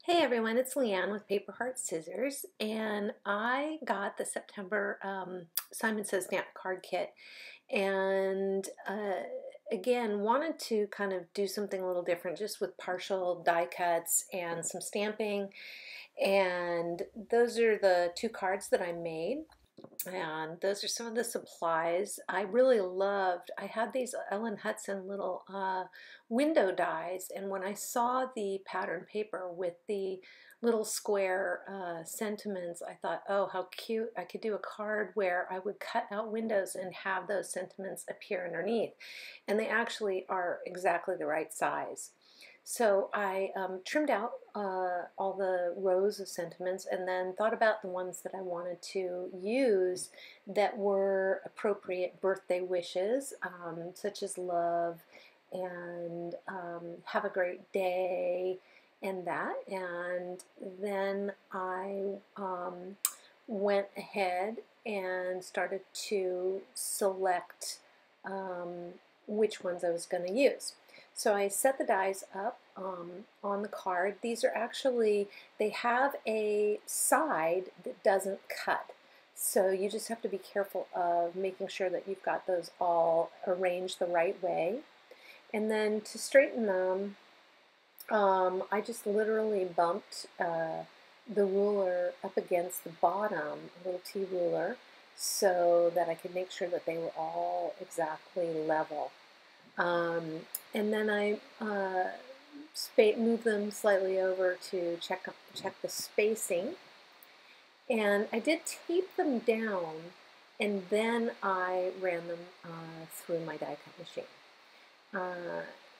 Hey everyone, it's Leanne with Paper Heart Scissors, and I got the September Simon Says Stamp Card Kit, and again wanted to kind of do something a little different, just with partial die cuts and some stamping. And those are the two cards that I made. And those are some of the supplies I really loved. I had these Ellen Hudson little window dies, and when I saw the pattern paper with the little square sentiments, I thought, oh, how cute. I could do a card where I would cut out windows and have those sentiments appear underneath. And they actually are exactly the right size. So I trimmed out all the rows of sentiments and then thought about the ones that I wanted to use that were appropriate birthday wishes, such as love and have a great day and that. And then I went ahead and started to select which ones I was going to use. So I set the dies up on the card. These are actually, they have a side that doesn't cut. So you just have to be careful of making sure that you've got those all arranged the right way. And then to straighten them, I just literally bumped the ruler up against the bottom, a little T ruler, so that I could make sure that they were all exactly level. And then I move them slightly over to check the spacing. And I did tape them down, and then I ran them through my die cut machine.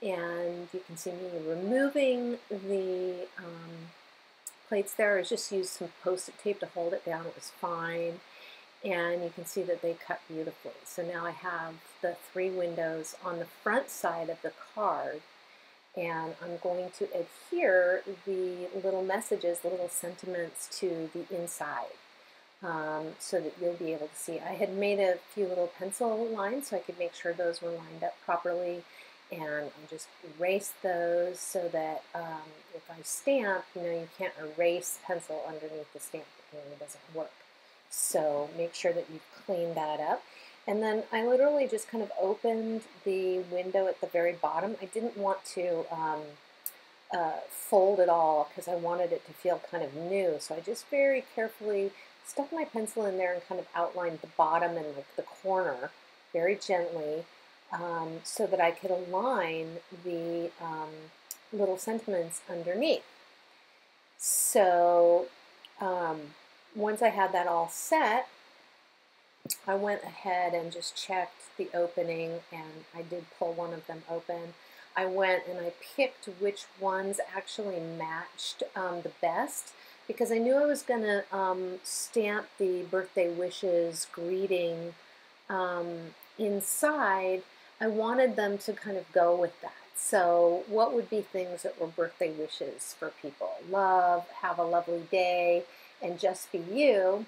And you can see me removing the plates there. I just used some Post-it tape to hold it down. It was fine. And you can see that they cut beautifully. So now I have the three windows on the front side of the card, and I'm going to adhere the little messages, the little sentiments to the inside so that you'll be able to see. I had made a few little pencil lines so I could make sure those were lined up properly, and I just erased those so that if I stamp, you can't erase pencil underneath the stamp. It doesn't work. So make sure that you've cleaned that up. And then I literally just kind of opened the window at the very bottom. I didn't want to fold it all because I wanted it to feel kind of new. So I just very carefully stuck my pencil in there and kind of outlined the bottom and like the corner very gently so that I could align the little sentiments underneath. So once I had that all set, I went ahead and just checked the opening, and I did pull one of them open. I went and I picked which ones actually matched the best, because I knew I was going to stamp the birthday wishes greeting inside. I wanted them to kind of go with that. So what would be things that were birthday wishes for people? Love, have a lovely day, and just be you.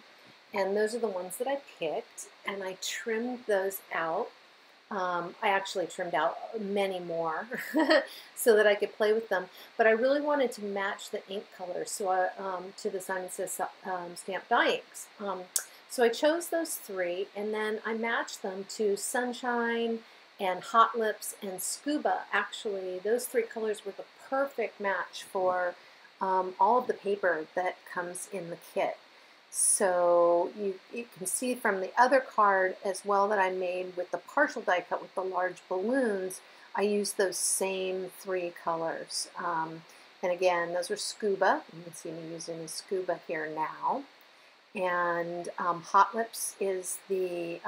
And those are the ones that I picked, and I trimmed those out. I actually trimmed out many more so that I could play with them, but I really wanted to match the ink colors so to the Simon Says Stamp die inks. So I chose those three, and then I matched them to Sunshine and Hot Lips and Scuba. Actually, those three colors were the perfect match for all of the paper that comes in the kit. So you can see from the other card as well that I made with the partial die cut with the large balloons, I used those same three colors. And again, those are Scuba. You can see me using the Scuba here now. And Hot Lips is the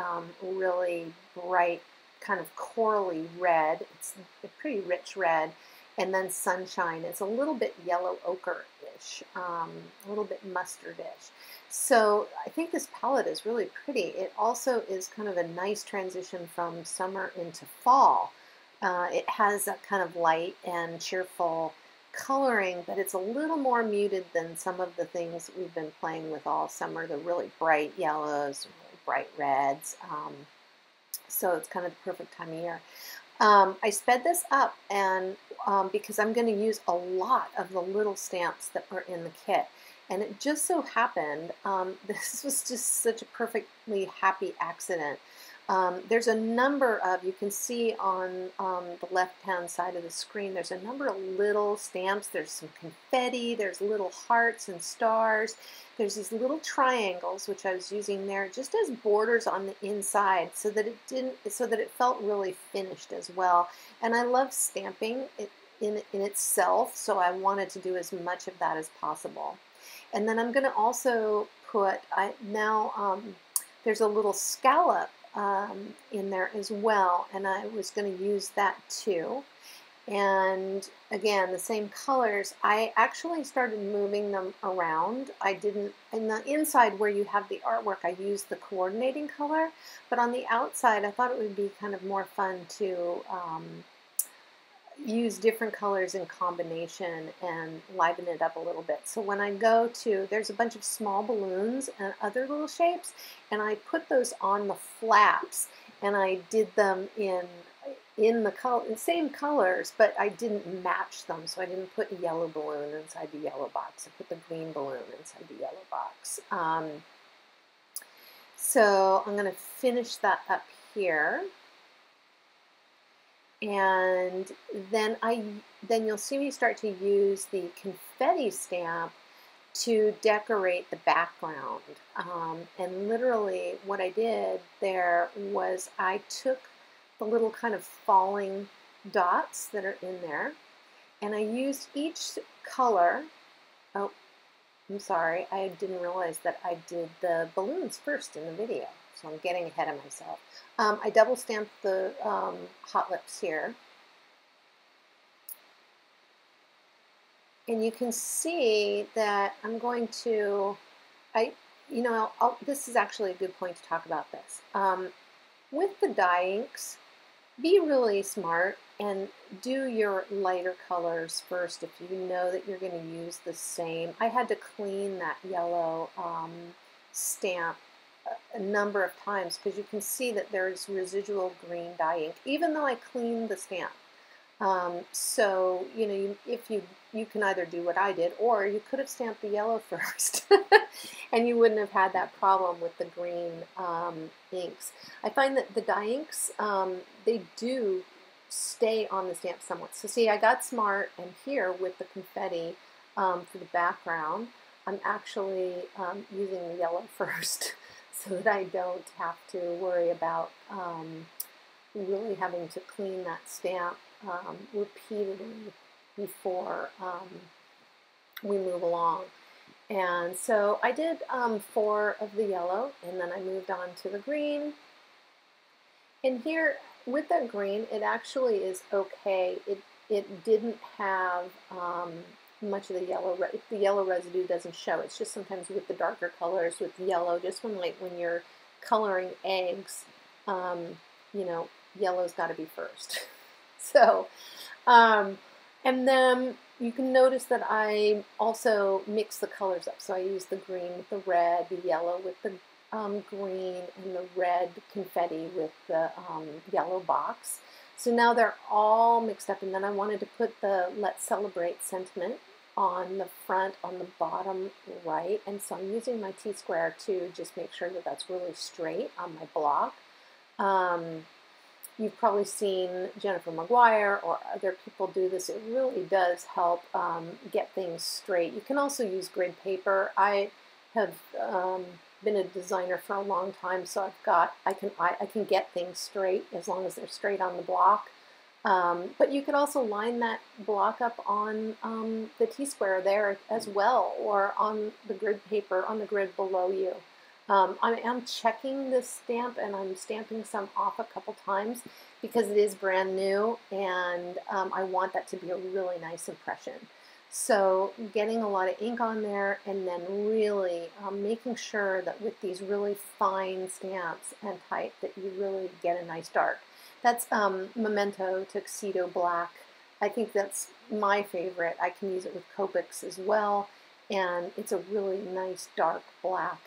really bright kind of corally red. It's a pretty rich red. And then Sunshine, it's a little bit yellow ochre-ish, a little bit mustard-ish. So I think this palette is really pretty. It also is kind of a nice transition from summer into fall. It has that kind of light and cheerful coloring, but it's a little more muted than some of the things that we've been playing with all summer, the really bright yellows, really bright reds. So it's kind of the perfect time of year. I sped this up, and because I'm going to use a lot of the little stamps that are in the kit. And it just so happened, this was just such a perfectly happy accident. There's a number of, you can see on the left-hand side of the screen, there's a number of little stamps. There's some confetti, there's little hearts and stars. There's these little triangles, which I was using there just as borders on the inside so that it felt really finished as well. And I love stamping it in itself, so I wanted to do as much of that as possible. And then I'm going to also put, there's a little scallop in there as well, and I was going to use that too. And again, the same colors. I actually started moving them around. I didn't, in the inside where you have the artwork, I used the coordinating color, but on the outside I thought it would be kind of more fun to use different colors in combination and liven it up a little bit. So when I go to, there's a bunch of small balloons and other little shapes, and I put those on the flaps, and I did them in the same colors, but I didn't match them. So I didn't put a yellow balloon inside the yellow box. I put the green balloon inside the yellow box. So I'm going to finish that up here. And then you'll see me start to use the confetti stamp to decorate the background. And literally what I did there was I took the little kind of falling dots that are in there, and I used each color. Oh, I'm sorry, I didn't realize that I did the balloons first in the video. So I'm getting ahead of myself. I double stamped the hot lips here. And you can see that I'm going to, this is actually a good point to talk about this. With the dye inks, be really smart and do your lighter colors first if you know that you're going to use the same. I had to clean that yellow stamp a number of times because you can see that there's residual green dye ink, even though I cleaned the stamp. So, if you can either do what I did, or you could have stamped the yellow first and you wouldn't have had that problem with the green inks. I find that the dye inks, they do stay on the stamp somewhat. So see, I got smart, and here with the confetti for the background, I'm actually using the yellow first so that I don't have to worry about really having to clean that stamp repeatedly before we move along. And so I did 4 of the yellow, and then I moved on to the green. And here with that green, it actually is okay. It didn't have much of the yellow residue doesn't show. It's just sometimes with the darker colors, with yellow, just when you're coloring eggs, yellow's got to be first. So, and then you can notice that I also mix the colors up. So I use the green with the red, the yellow with the green, and the red confetti with the yellow box. So now they're all mixed up, and then I wanted to put the Let's Celebrate sentiment on the front, on the bottom right, and so I'm using my T-square to just make sure that that's really straight on my block. You've probably seen Jennifer McGuire or other people do this. It really does help get things straight. You can also use grid paper. I have been a designer for a long time, so I can get things straight as long as they're straight on the block. But you could also line that block up on the T-square there as well, or on the grid paper, on the grid below you. I am checking this stamp, and I'm stamping some off a couple times because it is brand new, and I want that to be a really nice impression. So getting a lot of ink on there, and then really making sure that with these really fine stamps and type that you really get a nice dark. That's Memento Tuxedo Black. I think that's my favorite. I can use it with Copics as well, and it's a really nice dark black.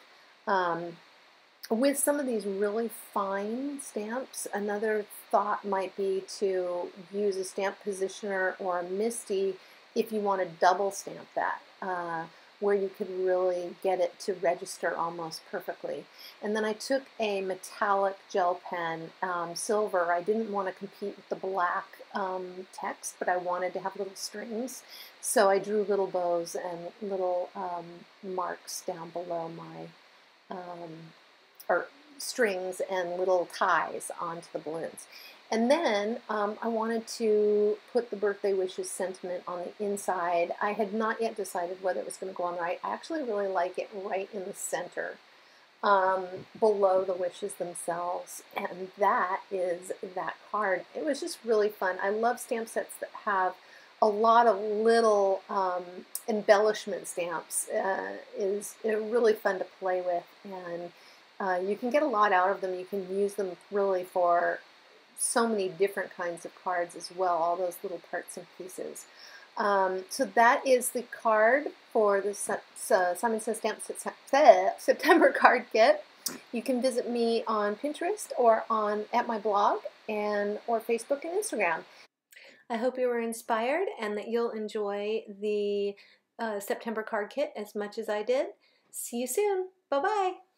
With some of these really fine stamps, another thought might be to use a stamp positioner or a MISTI if you want to double stamp that, where you could really get it to register almost perfectly. And then I took a metallic gel pen, silver. I didn't want to compete with the black text, but I wanted to have little strings. So I drew little bows and little marks down below my, or strings and little ties onto the balloons. And then I wanted to put the birthday wishes sentiment on the inside. I had not yet decided whether it was going to go on right. I actually really like it right in the center, below the wishes themselves. And that is that card. It was just really fun. I love stamp sets that have a lot of little embellishment stamps. Is really fun to play with, and you can get a lot out of them. You can use them really for so many different kinds of cards as well, all those little parts and pieces. So that is the card for the Simon Says Stamp September card kit. You can visit me on Pinterest or at my blog or Facebook and Instagram. I hope you were inspired and that you'll enjoy the September card kit as much as I did. See you soon. Bye-bye.